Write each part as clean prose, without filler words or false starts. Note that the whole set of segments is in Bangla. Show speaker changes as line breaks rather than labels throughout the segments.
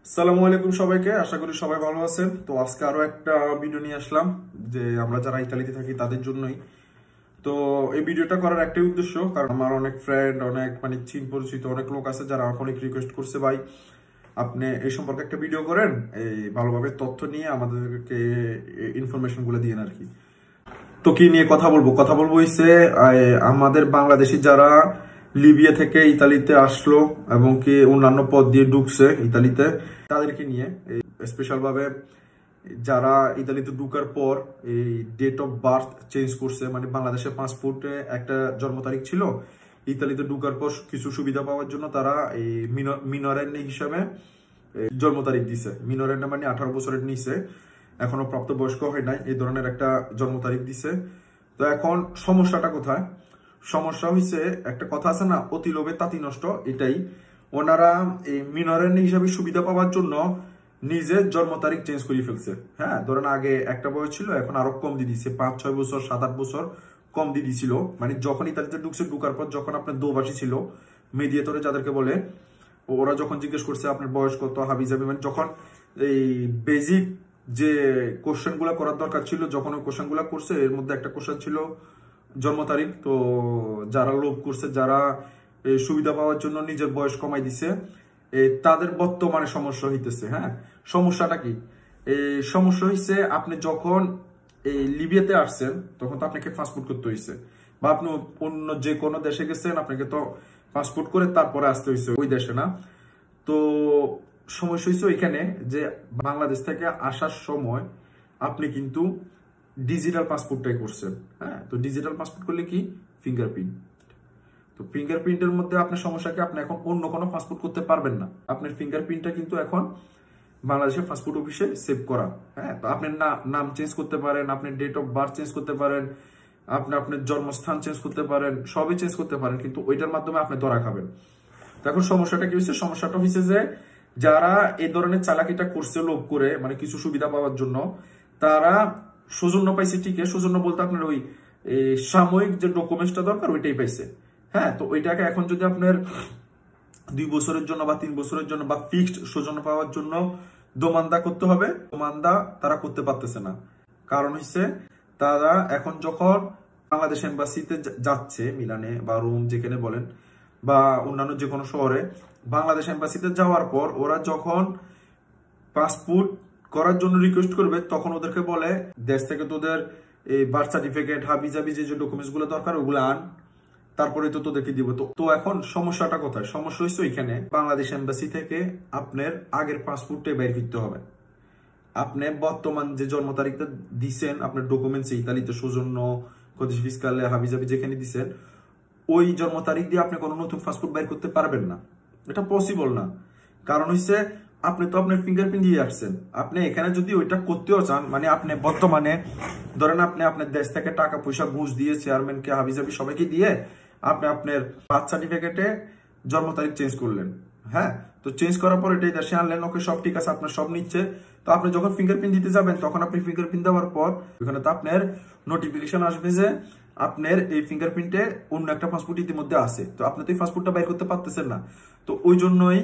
আসসালামু আলাইকুম সবাইকে, আশা করি সবাই ভালো আছেন। তো আজকে আরো একটা ভিডিও নিয়ে আসলাম যে আমরা যারা ইতালিতে থাকি তাদের জন্যই। তো এই ভিডিওটা করার একটাই উদ্দেশ্য, কারণ আমার অনেক ফ্রেন্ড, অনেক চিন পরিচিত অনেক লোক আছে যারা আমাকে অনেক রিকোয়েস্ট করছে, ভাই আপনি এই সম্পর্কে একটা ভিডিও করেন, এই ভালোভাবে তথ্য নিয়ে আমাদেরকে ইনফরমেশন গুলো দিয়েন আর কি। তো কি নিয়ে কথা বলবো হইছে আমাদের বাংলাদেশি যারা লিবিয়া থেকে ইতালিতে আসলো এবং কি অন্যান্য পথ দিয়ে ঢুকছে ইতালিতে, তাদেরকে নিয়ে স্পেশাল ভাবে যারা ইতালিতে ঢুকার পর এই ডেট অফ বার্থ চেঞ্জ করছে, মানে বাংলাদেশের পাসপোর্টে একটা জন্ম তারিখ ছিল, ইতালিতে ঢুকার পর কিছু সুবিধা পাওয়ার জন্য তারা এই মিনরেন্নে হিসাবে জন্ম তারিখ দিছে। মিনরেন্নে মানে 18 বছরের নিচে, এখনো প্রাপ্তবয়স্ক হয় নাই, এই ধরনের একটা জন্ম তারিখ দিছে। তো এখন সমস্যাটা কোথায়? সমস্যা হয়েছে, একটা কথা আছে না, অতি লোভে তাঁতি নষ্ট, এটাই। ওনারা এই মিনরেন্নে হিসাবে সুবিধা পাওয়ার জন্য নিজের জন্ম তারিখ চেঞ্জ করে ফেলছে। হ্যাঁ, ধরেন আগে একটা বয়স ছিল, এখন আরো কম দিয়ে দিচ্ছে, 5-6 বছর 7-8 বছর কম দিয়ে দিছিল। মানে যখন ইতালিতে ঢুকছে, ঢুকার পর যখন আপনার দোভাষী ছিল, মেডিয়েটরে যাদেরকে বলে, ওরা যখন জিজ্ঞেস করছে আপনার বয়স কত, হাবি যাবি, মানে যখন এই বেসিক যে কোশ্চেন গুলা করার দরকার ছিল, যখন ওই কোশ্চেন গুলা করছে, এর মধ্যে একটা কোশ্চেন ছিল জন্ম তারিখ। তো যারা লোভ করছে, যারা সুবিধা পাওয়ার জন্য নিজের বয়স কমাই দিছে, তাদের বর্তমানে সমস্যা হইতেছে। হ্যাঁ, সমস্যাটা কি? এই সমস্যা হইছে, আপনি যখন এই লিবিয়াতে আসছেন তখন তো আপনাকে পাসপোর্ট করতে হয়েছে, বা আপনি অন্য যে কোনো দেশে গেছেন, আপনাকে তো পাসপোর্ট করে তারপরে আসতে হয়েছে ওই দেশে, না? তো সমস্যা হয়েছে ওইখানে যে বাংলাদেশ থেকে আসার সময় আপনি কিন্তু ডিজিটাল পাসপোর্টটাই করছেন। হ্যাঁ, তো ডিজিটাল পাসপোর্ট করলে কি ফিঙ্গারপ্রিন্ট, তো ফিঙ্গারপ্রিন্টের মধ্যে আপনার সমস্যাকে আপনি এখন অন্য কোনো পাসপোর্ট করতে পারবেন না। আপনার ফিঙ্গারপ্রিন্টটা কিন্তু এখন বাংলাদেশের পাসপোর্ট অফিসে সেভ করা। হ্যাঁ, তো আপনি নাম চেঞ্জ করতে পারেন, আপনি ডেট অফ বার্থ চেঞ্জ করতে পারেন, আপনি আপনার জন্মস্থান চেঞ্জ করতে পারেন, সবই চেঞ্জ করতে পারেন, কিন্তু ওইটার মাধ্যমে আপনি ধরা খাবেন। তো এখন সমস্যাটা কি হয়েছে? সমস্যাটা হয়েছে যে যারা এই ধরনের চালাকিটা করছে লোভ করে, মানে কিছু সুবিধা পাওয়ার জন্য, তারা সৌজন্য পাইছে ঠিকই। সৌজন্য বলতে আপনার ওই সাময়িক যে ডকুমেন্টসটা দরকার ওইটাই পাইছে। হ্যাঁ, তো ওইটাকে এখন যদি আপনার 2 বছরের জন্য বা 3 বছরের জন্য বা ফিক্সড সৌজন্য পাওয়ার জন্য দোমান্দা করতে হবে, দোমান্দা তারা করতে পারতেছে না। কারণ হচ্ছে তারা এখন যখন বাংলাদেশ এম্বাসিতে যাচ্ছে, মিলানে বা রোম যেখানে বলেন, বা অন্যান্য যে কোনো শহরে, বাংলাদেশ এম্বাসিতে যাওয়ার পর ওরা যখন পাসপোর্ট করার জন্য রিকোয়েস্ট করবে, তখন ওদেরকে বলে দেশ থেকে তোদের এই বার্থ সার্টিফিকেট, হাবি জাবি যে যে ডকুমেন্টস গুলো দরকার ওগুলো আন, তারপরে তো তোদেরকে দিব। তো এখন সমস্যাটা কোথায়? সমস্যা হচ্ছে ওইখানে বাংলাদেশ এম্বাসি থেকে আপনার আগের পাসপোর্টটাই বের করতে হবে। আপনি বর্তমান যে জন্ম তারিখটা দিচ্ছেন আপনার ডকুমেন্টসে, ইতালিতে সৌজন্য, কদিস ফিসকালে, হাবিজাবি যেখানে দিচ্ছেন, ওই জন্ম তারিখ দিয়ে আপনি কোনো নতুন পাসপোর্ট বের করতে পারবেন না। এটা পসিবল না। কারণ হচ্ছে আপনি তো আপনার ফিঙ্গারপ্রিন্ট দিয়ে আসছেন। আপনি এখানে যদি ওইটা করতেও চান, মানে আপনি বর্তমানে ধরেন আপনি আপনার দেশ থেকে টাকা পয়সা ঘুষ দিয়ে চেয়ারম্যানকে, হাবিজাবি সবাইকে দিয়ে আপনি আপনার বার্থ সার্টিফিকেটে জন্ম তারিখ চেঞ্জ করলেন। হ্যাঁ, তো চেঞ্জ করার পর এটাই দেশে আনলেন, ওকে সব ঠিক আছে, আপনার সব নিচ্ছে। তো আপনি যখন ফিঙ্গারপ্রিন্ট দিতে যাবেন, তখন আপনি ফিঙ্গারপ্রিন্ট দেওয়ার পর ওখানে তো আপনার নোটিফিকেশন আসবে যে আপনার এই ফিঙ্গারপ্রিন্টে অন্য একটা পাসপোর্ট ইতিমধ্যে আছে। তো আপনি তো এই পাসপোর্টটা বের করতে পারতেছেন না। তো ওই জন্যই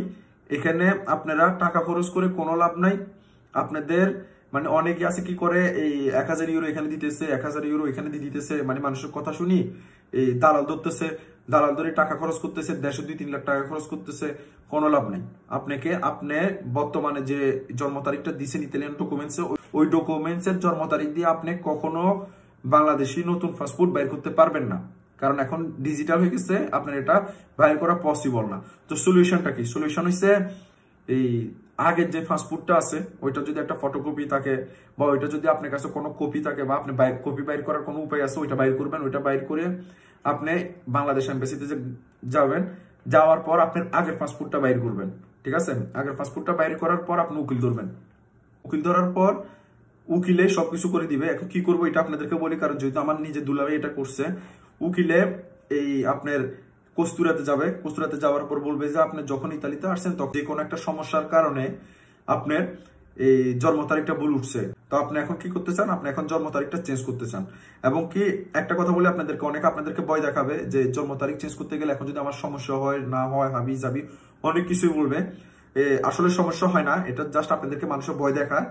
এখানে আপনারা টাকা খরচ করে কোনো লাভ নাই। আপনাদের মানে অনেকে আছে কি করে, এই 1000 ইউরো এখানে দিতেছে, 1000 ইউরো এখানে দিয়ে দিতেছে, মানে মানুষের কথা শুনি এই দালাল ধরতেছে, দালাল ধরে টাকা খরচ করতেছে, 1.5-3 লাখ টাকা খরচ করতেছে, কোনো লাভ নেই। আপনাকে আপনি বর্তমানে যে জন্ম তারিখটা দিচ্ছেন ইতালিয়ান ডকুমেন্টসে, ওই ডকুমেন্টসের জন্ম তারিখ দিয়ে আপনি কখনো বাংলাদেশি নতুন পাসপোর্ট বের করতে পারবেন না। কারণ এখন ডিজিটাল হয়ে গেছে, আপনার এটা বাইর করা পসিবল না। তো সলিউশনটা কি? সলিউশন হচ্ছে এই আগের যে পাসপোর্টটা আছে ওইটা যদি একটা ফটোকপি থাকে, বা ওইটা যদি আপনার কাছে কোনো কপি থাকে, বা আপনি কপি বাইর করার কোনো উপায় আছে, ওইটা বাইর করবেন। ওইটা বাইর করে আপনি বাংলাদেশ এম্বাসিতে যাবেন, যাওয়ার পর আপনার আগের পাসপোর্টটা বাইর করবেন। ঠিক আছে, আগের পাসপোর্টটা বাইর করার পর আপনি উকিল ধরবেন। উকিল ধরার পর উকিলে সবকিছু করে দিবে। এখন কি করবো এটা আপনাদেরকে বলি, কারণ যেহেতু আমার নিজে দুলাভাই এটা করছে। উকিলে এই আপনার কস্তুরাতে যাবে, কস্তুরাতে যাওয়ার পর বলবে যে আপনি যখন ইতালিতে আসছেন তখন যে কোনো একটা সমস্যার কারণে আপনার এই জন্ম তারিখটা ভুল উঠছে। তো আপনি এখন কি করতে চান? আপনি এখন জন্ম তারিখটা চেঞ্জ করতে চান। এবং কি একটা কথা বলে আপনাদেরকে, অনেকে আপনাদেরকে ভয় দেখাবে যে জন্ম তারিখ চেঞ্জ করতে গেলে এখন যদি আমার সমস্যা হয় না হয়, হাবি জাবি অনেক কিছুই বলবে। আসলে সমস্যা হয় না, এটা জাস্ট আপনাদেরকে মানুষের ভয় দেখায়,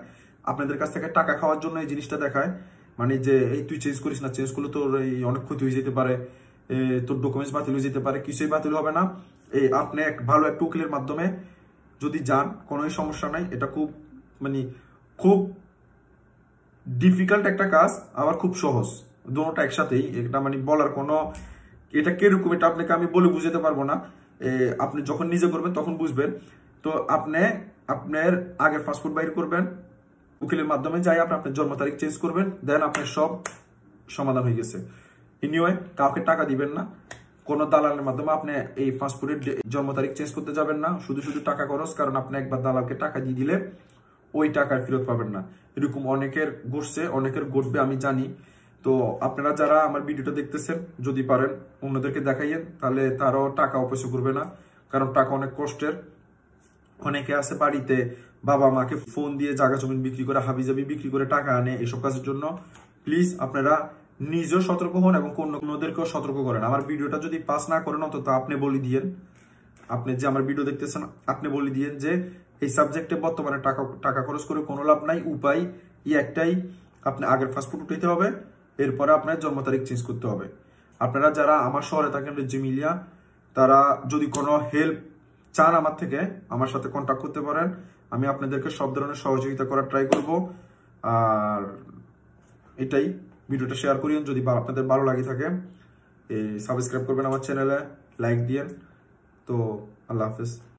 আপনাদের কাছ থেকে টাকা খাওয়ার জন্য এই জিনিসটা দেখায়। মানে যে এই তুই চেঞ্জ করিস না, চেঞ্জ করলে তোর এই অনেক ক্ষতি হয়ে যেতে পারে, তোর ডকুমেন্টস বাতিল হয়ে যেতে পারে। কিছুই বাতিল হবে না। আপনি ভালো একটা উকিলের মাধ্যমে যদি যান, কোনো সমস্যা নাই। এটা খুব মানে খুব ডিফিকাল্ট একটা কাজ, আবার খুব সহজ, দুটোটা একসাথেই। এটা মানে বলার কোনো, এটা কিরকম এটা আপনাকে আমি বলে বুঝাতে পারবো না। আপনি যখন নিজে করবেন তখন বুঝবেন। তো আপনি আপনার আগের পাসপোর্ট বাইর করবেন, উকিলের মাধ্যমে যাই আপনি আপনার জন্ম তারিখ চেঞ্জ করবেন, দেন আপনার সব সমাধান হয়ে গেছে। এনিওয়ে, কাউকে টাকা দিবেন না, কোনো দালালের মাধ্যমে আপনি এই পাসপোর্টের জন্ম তারিখ চেঞ্জ করতে যাবেন না। শুধু শুধু টাকা খরচ, কারণ আপনি একবার দালালকে টাকা দিয়ে দিলে ওই টাকা ফেরত পাবেন না। এরকম অনেকের ঘটছে, অনেকের ঘটবে আমি জানি। তো আপনারা যারা আমার ভিডিওটা দেখতেছেন, যদি পারেন অন্যদেরকে দেখাইয়েন, তাহলে তারাও টাকা অপচয় করবে না, কারণ টাকা অনেক কষ্টের। অনেকে আছে বাড়িতে বাবা মাকে ফোন দিয়ে জায়গা জমিন বিক্রি করে, হাবিজাবি বিক্রি করে টাকা আনে এসব কাজের জন্য। প্লিজ আপনারা নিজেও সতর্ক হন এবং অন্যদেরকেও সতর্ক করেন। আমার ভিডিওটা যদি পাস না করেন, অন্তত আপনি বলে দিয়েন, আপনি যে আমার ভিডিও দেখতেছেন আপনি বলে দিয়েন যে এই সাবজেক্টে বর্তমানে টাকা খরচ করে কোনো লাভ নাই, উপায় একটাই, আপনি আগের পাসপোর্ট উঠাইতে হবে, এরপরে আপনার জন্ম তারিখ চেঞ্জ করতে হবে। আপনারা যারা আমার শহরে থাকেন জিমিলিয়া, তারা যদি কোনো হেল্প চান আমার থেকে, আমার সাথে কন্ট্যাক্ট করতে পারেন। আমি আপনাদেরকে সব ধরনের সহযোগিতা করার ট্রাই করব। আর এটাই, ভিডিওটা শেয়ার করিয়েন যদি আপনাদের ভালো লাগে থাকে। সাবস্ক্রাইব করবেন আমার চ্যানেলে, লাইক দিয়েন। তো আল্লাহ হাফেজ।